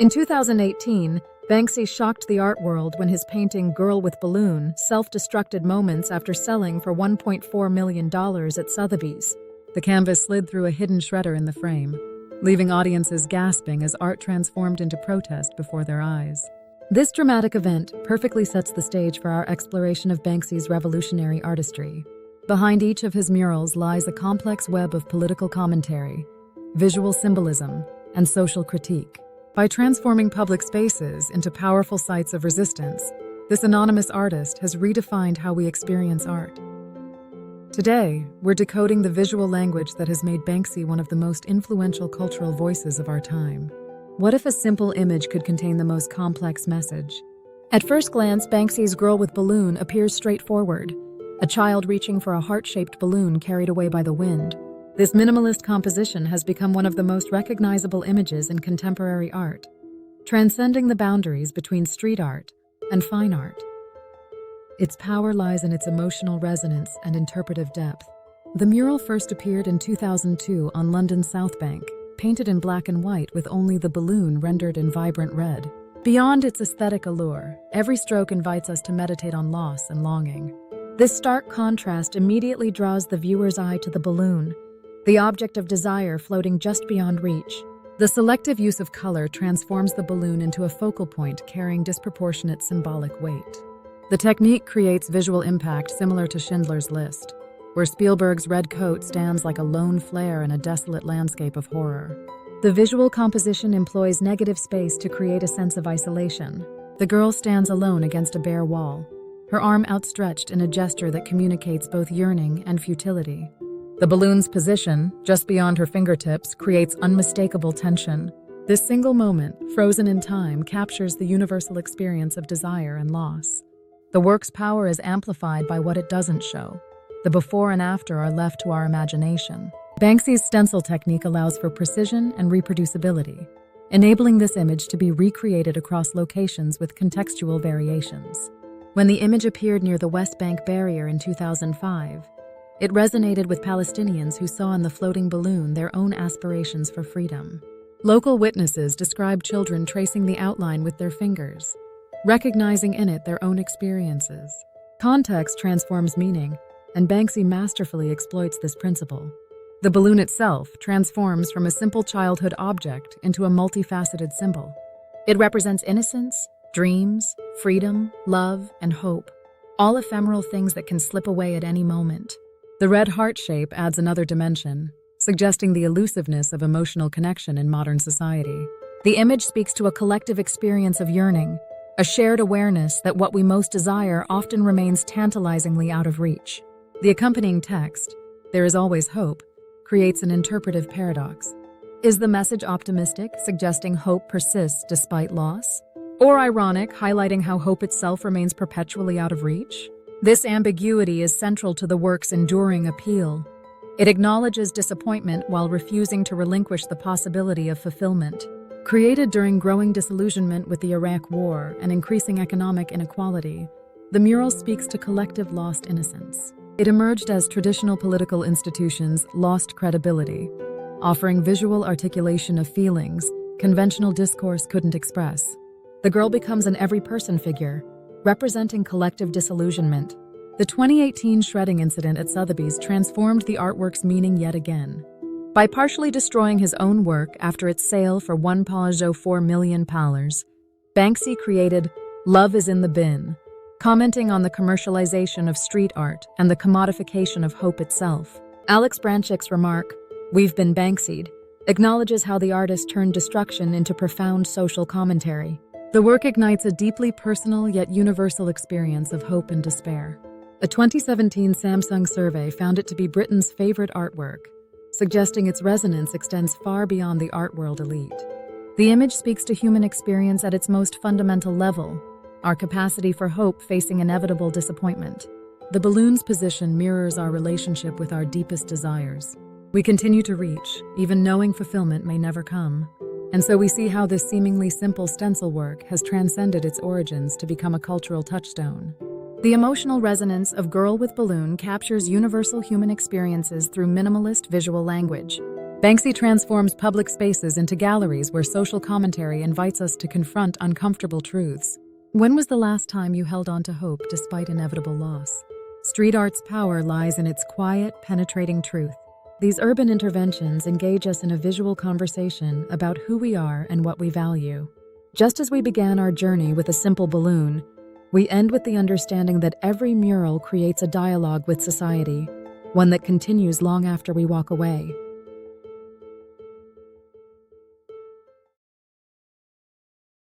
In 2018, Banksy shocked the art world when his painting Girl with Balloon self-destructed moments after selling for $1.4 million at Sotheby's. The canvas slid through a hidden shredder in the frame, leaving audiences gasping as art transformed into protest before their eyes. This dramatic event perfectly sets the stage for our exploration of Banksy's revolutionary artistry. Behind each of his murals lies a complex web of political commentary, visual symbolism, and social critique. By transforming public spaces into powerful sites of resistance, this anonymous artist has redefined how we experience art. Today, we're decoding the visual language that has made Banksy one of the most influential cultural voices of our time. What if a simple image could contain the most complex message? At first glance, Banksy's Girl with Balloon appears straightforward, a child reaching for a heart-shaped balloon carried away by the wind. This minimalist composition has become one of the most recognizable images in contemporary art, transcending the boundaries between street art and fine art. Its power lies in its emotional resonance and interpretive depth. The mural first appeared in 2002 on London's South Bank, painted in black and white with only the balloon rendered in vibrant red. Beyond its aesthetic allure, every stroke invites us to meditate on loss and longing. This stark contrast immediately draws the viewer's eye to the balloon, the object of desire floating just beyond reach. The selective use of color transforms the balloon into a focal point carrying disproportionate symbolic weight. The technique creates visual impact similar to Schindler's List, where Spielberg's red coat stands like a lone flare in a desolate landscape of horror. The visual composition employs negative space to create a sense of isolation. The girl stands alone against a bare wall, her arm outstretched in a gesture that communicates both yearning and futility. The balloon's position, just beyond her fingertips, creates unmistakable tension. This single moment, frozen in time, captures the universal experience of desire and loss. The work's power is amplified by what it doesn't show. The before and after are left to our imagination. Banksy's stencil technique allows for precision and reproducibility, enabling this image to be recreated across locations with contextual variations. When the image appeared near the West Bank barrier in 2005, it resonated with Palestinians who saw in the floating balloon their own aspirations for freedom. Local witnesses described children tracing the outline with their fingers, recognizing in it their own experiences. Context transforms meaning, and Banksy masterfully exploits this principle. The balloon itself transforms from a simple childhood object into a multifaceted symbol. It represents innocence, dreams, freedom, love, and hope, all ephemeral things that can slip away at any moment. The red heart shape adds another dimension, suggesting the elusiveness of emotional connection in modern society. The image speaks to a collective experience of yearning, a shared awareness that what we most desire often remains tantalizingly out of reach. The accompanying text, "There is always hope," creates an interpretive paradox. Is the message optimistic, suggesting hope persists despite loss? Or ironic, highlighting how hope itself remains perpetually out of reach? This ambiguity is central to the work's enduring appeal. It acknowledges disappointment while refusing to relinquish the possibility of fulfillment. Created during growing disillusionment with the Iraq War and increasing economic inequality, the mural speaks to collective lost innocence. It emerged as traditional political institutions lost credibility, offering visual articulation of feelings conventional discourse couldn't express. The girl becomes an every-person figure, representing collective disillusionment. The 2018 shredding incident at Sotheby's transformed the artwork's meaning yet again. By partially destroying his own work after its sale for £1.04 million, Banksy created "Love is in the Bin," commenting on the commercialization of street art and the commodification of hope itself. Alex Branchick's remark, "We've been Banksy'd," acknowledges how the artist turned destruction into profound social commentary. The work ignites a deeply personal yet universal experience of hope and despair. A 2017 Samsung survey found it to be Britain's favorite artwork, suggesting its resonance extends far beyond the art world elite. The image speaks to human experience at its most fundamental level, our capacity for hope facing inevitable disappointment. The balloon's position mirrors our relationship with our deepest desires. We continue to reach, even knowing fulfillment may never come. And so we see how this seemingly simple stencil work has transcended its origins to become a cultural touchstone. The emotional resonance of Girl with Balloon captures universal human experiences through minimalist visual language. Banksy transforms public spaces into galleries where social commentary invites us to confront uncomfortable truths. When was the last time you held on to hope despite inevitable loss? Street art's power lies in its quiet, penetrating truth. These urban interventions engage us in a visual conversation about who we are and what we value. Just as we began our journey with a simple balloon, we end with the understanding that every mural creates a dialogue with society, one that continues long after we walk away.